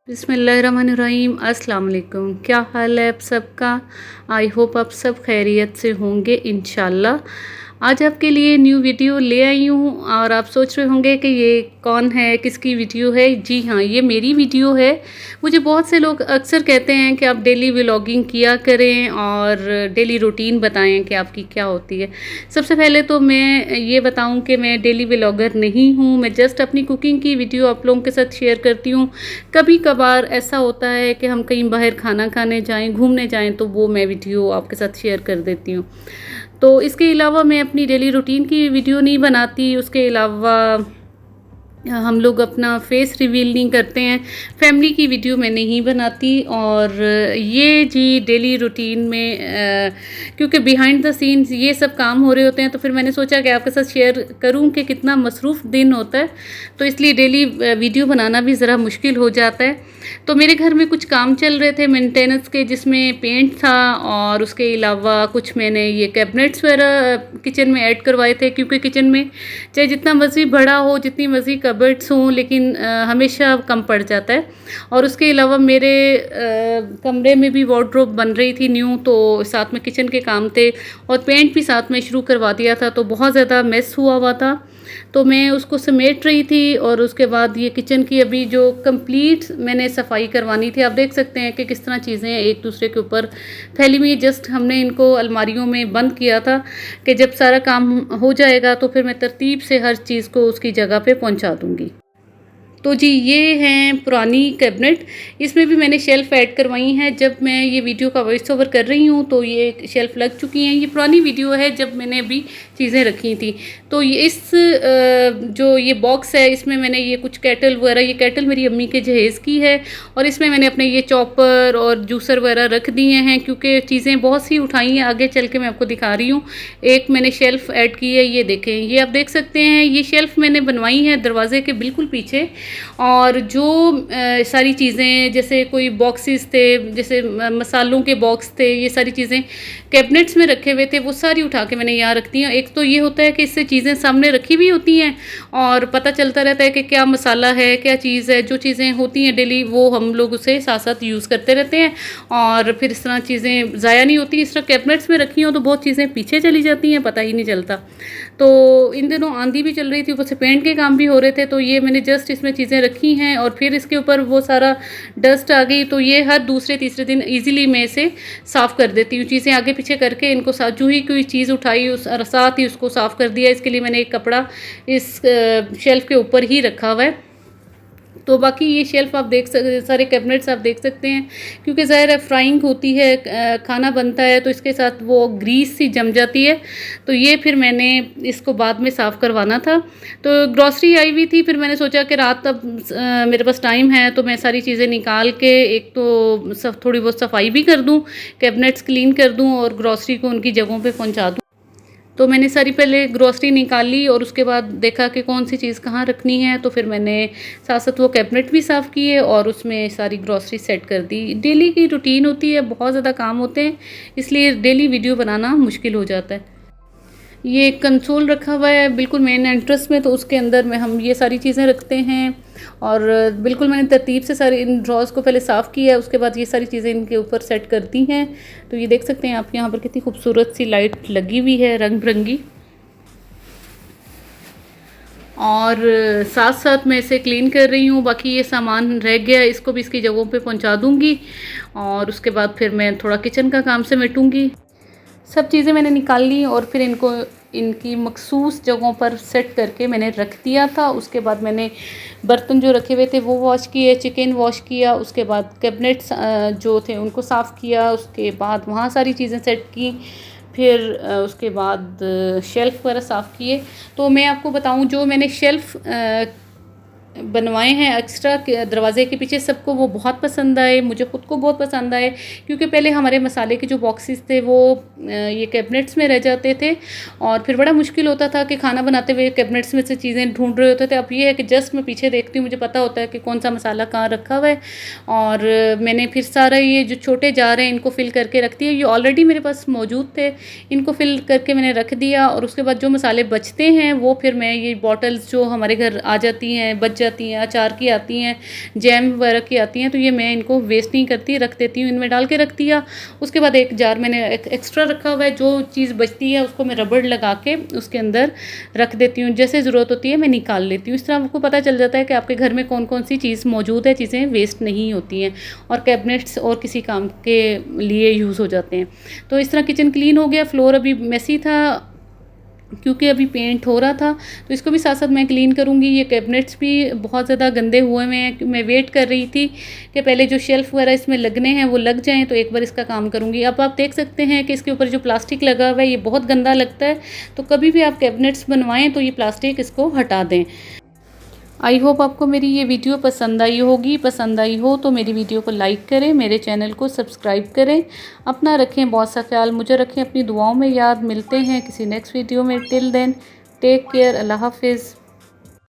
बिस्मिल्लाहिर्रहमानिर्रहीम। अस्सलाम वालेकुम। क्या हाल है आप सबका? आई होप आप सब खैरियत से होंगे इंशाल्लाह। आज आपके लिए न्यू वीडियो ले आई हूँ और आप सोच रहे होंगे कि ये कौन है, किसकी वीडियो है। जी हाँ, ये मेरी वीडियो है। मुझे बहुत से लोग अक्सर कहते हैं कि आप डेली व्लॉगिंग किया करें और डेली रूटीन बताएं कि आपकी क्या होती है। सबसे पहले तो मैं ये बताऊं कि मैं डेली व्लॉगर नहीं हूँ। मैं जस्ट अपनी कुकिंग की वीडियो आप लोगों के साथ शेयर करती हूँ। कभी कभार ऐसा होता है कि हम कहीं बाहर खाना खाने जाएं, घूमने जाएं, तो वो मैं वीडियो आपके साथ शेयर कर देती हूँ। तो इसके अलावा मैं अपनी डेली रूटीन की वीडियो नहीं बनाती। उसके अलावा हम लोग अपना फेस रिवील नहीं करते हैं। फैमिली की वीडियो मैं नहीं बनाती। और ये जी डेली रूटीन में क्योंकि बिहाइंड द सीन्स ये सब काम हो रहे होते हैं, तो फिर मैंने सोचा कि आपके साथ शेयर करूं कि कितना मसरूफ़ दिन होता है। तो इसलिए डेली वीडियो बनाना भी ज़रा मुश्किल हो जाता है। तो मेरे घर में कुछ काम चल रहे थे मेंटेनेंस के, जिसमें पेंट था और उसके अलावा कुछ मैंने ये कैबिनेट्स वगैरह किचन में ऐड करवाए थे। क्योंकि किचन में चाहे जितना मर्ज़ी बड़ा हो, जितनी मर्ज़ी कबर्ड्स हों, लेकिन हमेशा कम पड़ जाता है। और उसके अलावा मेरे कमरे में भी वार्डरोब बन रही थी न्यू, तो साथ में किचन के काम थे और पेंट भी साथ में शुरू करवा दिया था, तो बहुत ज़्यादा मेस हुआ था। तो मैं उसको समेट रही थी और उसके बाद ये किचन की अभी जो कंप्लीट मैंने सफाई करवानी थी। आप देख सकते हैं कि किस तरह चीज़ें एक दूसरे के ऊपर फैली हुई। जस्ट हमने इनको अलमारियों में बंद किया था कि जब सारा काम हो जाएगा तो फिर मैं तरतीब से हर चीज़ को उसकी जगह पे पहुंचा दूंगी। तो जी ये हैं पुरानी कैबिनेट। इसमें भी मैंने शेल्फ़ ऐड करवाई हैं। जब मैं ये वीडियो का वॉइस ओवर कर रही हूँ तो ये शेल्फ़ लग चुकी हैं। ये पुरानी वीडियो है जब मैंने अभी चीज़ें रखी थी। तो ये जो ये बॉक्स है, इसमें मैंने ये कुछ केटल वगैरह, ये केटल मेरी अम्मी के जहेज़ की है और इसमें मैंने अपने ये चॉपर और जूसर वगैरह रख दिए हैं, क्योंकि चीज़ें बहुत सी उठाई हैं। आगे चल के मैं आपको दिखा रही हूँ। एक मैंने शेल्फ़ ऐड की है, ये देखें, ये आप देख सकते हैं। ये शेल्फ़ मैंने बनवाई है दरवाजे के बिल्कुल पीछे। और जो सारी चीज़ें, जैसे कोई बॉक्सेस थे, जैसे मसालों के बॉक्स थे, ये सारी चीज़ें कैबिनेट्स में रखे हुए थे, वो सारी उठा के मैंने यहाँ रख दी हैं। एक तो ये होता है कि इससे चीज़ें सामने रखी भी होती हैं और पता चलता रहता है कि क्या मसाला है, क्या चीज़ है। जो चीज़ें होती हैं डेली, वो हम लोग उसे साथ साथ यूज़ करते रहते हैं और फिर इस तरह चीज़ें ज़ाया नहीं होती। इस तरह कैबिनेट्स में रखी हों तो बहुत चीज़ें पीछे चली जाती हैं, पता ही नहीं चलता। तो इन दिनों आंधी भी चल रही थी, ऊपर से पेंट के काम भी हो रहे थे, तो ये मैंने जस्ट इसमें चीज़ें रखी हैं और फिर इसके ऊपर वो सारा डस्ट आ गई। तो ये हर दूसरे तीसरे दिन इजीली मैं इसे साफ़ कर देती हूँ। चीज़ें आगे पीछे करके इनको जो ही कोई चीज़ उठाई उस साथ ही उसको साफ़ कर दिया। इसके लिए मैंने एक कपड़ा इस शेल्फ़ के ऊपर ही रखा हुआ है। तो बाकी ये शेल्फ़ आप देख सकते, सारे कैबिनेट्स आप देख सकते हैं, क्योंकि ज़ाहिर है फ्राइंग होती है, खाना बनता है, तो इसके साथ वो ग्रीस सी जम जाती है। तो ये फिर मैंने इसको बाद में साफ़ करवाना था। तो ग्रॉसरी आई हुई थी, फिर मैंने सोचा कि रात अब मेरे पास टाइम है तो मैं सारी चीज़ें निकाल के एक तो थोड़ी बहुत सफाई भी कर दूँ, कैबिनेट्स क्लीन कर दूँ और ग्रॉसरी को उनकी जगहों पर पहुँचा दूँ। तो मैंने सारी पहले ग्रॉसरी निकाली और उसके बाद देखा कि कौन सी चीज़ कहाँ रखनी है। तो फिर मैंने साथ साथ वो कैबिनेट भी साफ़ किए और उसमें सारी ग्रॉसरी सेट कर दी। डेली की रूटीन होती है, बहुत ज़्यादा काम होते हैं, इसलिए डेली वीडियो बनाना मुश्किल हो जाता है। ये कंसोल रखा हुआ है बिल्कुल मेन एंट्रेंस में, तो उसके अंदर में हम ये सारी चीज़ें रखते हैं। और बिल्कुल मैंने तरतीब से सारे इन ड्रॉर्स को पहले साफ़ किया है, उसके बाद ये सारी चीज़ें इनके ऊपर सेट कर दी हैं। तो ये देख सकते हैं आप यहाँ पर कितनी खूबसूरत सी लाइट लगी हुई है, रंग बिरंगी। और साथ साथ मैं इसे क्लीन कर रही हूँ। बाकी ये सामान रह गया, इसको भी इसकी जगहों पे पहुँचा दूँगी और उसके बाद फिर मैं थोड़ा किचन का काम समेटूँगी। सब चीज़ें मैंने निकाल ली और फिर इनको इनकी मखसूस जगहों पर सेट करके मैंने रख दिया था। उसके बाद मैंने बर्तन जो रखे हुए थे वो वॉश किए, चिकन वॉश किया, उसके बाद कैबिनेट्स जो थे उनको साफ़ किया, उसके बाद वहाँ सारी चीज़ें सेट की, फिर उसके बाद शेल्फ़ वगैरह साफ़ किए। तो मैं आपको बताऊँ, जो मैंने शेल्फ़ बनवाए हैं एक्स्ट्रा के दरवाज़े के पीछे, सबको वो बहुत पसंद आए, मुझे ख़ुद को बहुत पसंद आए। क्योंकि पहले हमारे मसाले के जो बॉक्सेस थे वो ये कैबिनेट्स में रह जाते थे और फिर बड़ा मुश्किल होता था कि खाना बनाते हुए कैबिनेट्स में से चीज़ें ढूंढ रहे होते थे। अब ये है कि जस्ट मैं पीछे देखती हूँ, मुझे पता होता है कि कौन सा मसाला कहाँ रखा हुआ है। और मैंने फिर सारा ये जो छोटे जार हैं इनको फ़िल करके रख दिया। ये ऑलरेडी मेरे पास मौजूद थे, इनको फ़िल करके मैंने रख दिया। और उसके बाद जो मसाले बचते हैं वो फिर मैं ये बॉटल्स जो हमारे घर आ जाती हैं, बच जाती हैं, अचार की आती हैं, जैम वगैरह की आती हैं, तो ये मैं इनको वेस्ट नहीं करती, रख देती हूँ, इनमें डाल के रख दिया। उसके बाद एक जार मैंने एक्स्ट्रा रखा हुआ है, जो चीज़ बचती है उसको मैं रबड़ लगा के उसके अंदर रख देती हूँ, जैसे ज़रूरत होती है मैं निकाल लेती हूँ। इस तरह आपको पता चल जाता है कि आपके घर में कौन कौन सी चीज़ मौजूद है, चीज़ें वेस्ट नहीं होती हैं और कैबिनेट्स और किसी काम के लिए यूज़ हो जाते हैं। तो इस तरह किचन क्लीन हो गया। फ्लोर अभी मेसी था क्योंकि अभी पेंट हो रहा था, तो इसको भी साथ साथ मैं क्लीन करूँगी। ये कैबिनेट्स भी बहुत ज़्यादा गंदे हुए हैं, मैं वेट कर रही थी कि पहले जो शेल्फ़ वगैरह इसमें लगने हैं वो लग जाएँ, तो एक बार इसका काम करूँगी। अब आप देख सकते हैं कि इसके ऊपर जो प्लास्टिक लगा हुआ है ये बहुत गंदा लगता है, तो कभी भी आप कैबिनेट्स बनवाएँ तो ये प्लास्टिक इसको हटा दें। आई होप आपको मेरी ये वीडियो पसंद आई होगी। पसंद आई हो तो मेरी वीडियो को लाइक करें, मेरे चैनल को सब्सक्राइब करें। अपना रखें बहुत सा ख्याल, मुझे रखें अपनी दुआओं में याद। मिलते हैं किसी नेक्स्ट वीडियो में। टिल देन टेक केयर, अल्लाह हाफिज़।